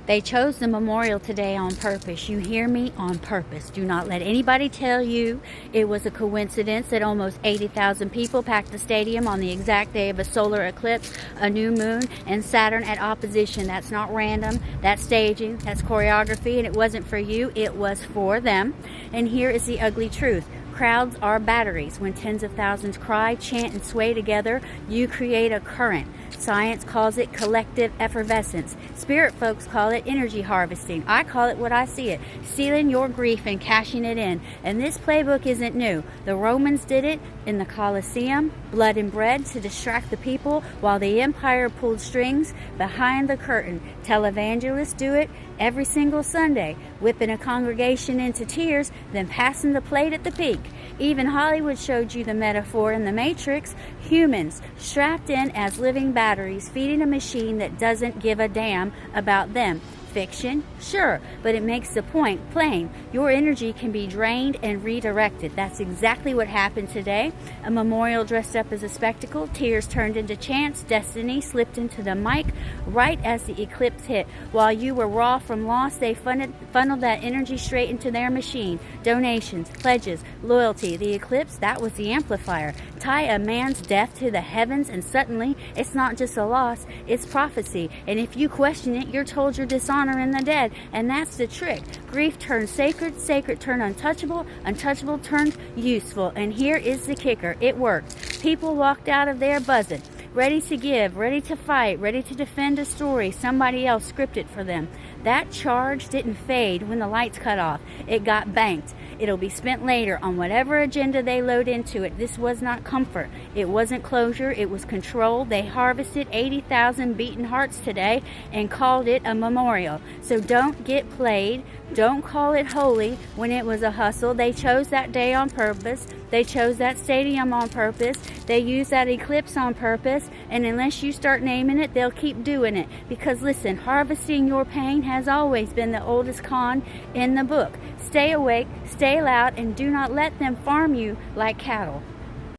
They chose the memorial today on purpose. You hear me? On purpose. Do not let anybody tell you it was a coincidence that almost 80,000 people packed the stadium on the exact day of a solar eclipse, a new moon, and Saturn at opposition. That's not random. That's staging. That's choreography. And it wasn't for you. It was for them. And here is the ugly truth. Crowds are batteries. When tens of thousands cry, chant, and sway together, you create a current. Science calls it collective effervescence. Spirit folks call it energy harvesting. I call it what I see it, stealing your grief and cashing it in. And this playbook isn't new. The Romans did it in the Colosseum, blood and bread to distract the people while the empire pulled strings behind the curtain. Televangelists do it every single Sunday, whipping a congregation into tears, then passing the plate at the peak. Even Hollywood showed you the metaphor in The Matrix. Humans strapped in as living batteries, feeding a machine that doesn't give a damn about them. Fiction? Sure, but it makes the point plain. Your energy can be drained and redirected. That's exactly what happened today. A memorial dressed up as a spectacle, tears turned into chants, destiny slipped into the mic right as the eclipse hit. While you were raw from loss, they funneled that energy straight into their machine. Donations, pledges, loyalty. The eclipse, that was the amplifier. Tie a man's death to the heavens and suddenly it's not just a loss, it's prophecy. And if you question it, you're told you're dishonored in the dead, and that's the trick. Grief turns sacred, sacred turned untouchable, untouchable turned useful. And here is the kicker. It worked. People walked out of there buzzing, ready to give, ready to fight, ready to defend a story somebody else scripted for them. That charge didn't fade when the lights cut off. It got banked. It'll be spent later on whatever agenda they load into it. This was not comfort. It wasn't closure. It was control. They harvested 80,000 beaten hearts today and called it a memorial. So don't get played. Don't call it holy when it was a hustle. They chose that day on purpose. They chose that stadium on purpose. They used that eclipse on purpose. And unless you start naming it, they'll keep doing it. Because listen, harvesting your pain has always been the oldest con in the book. Stay awake, stay loud, and do not let them farm you like cattle.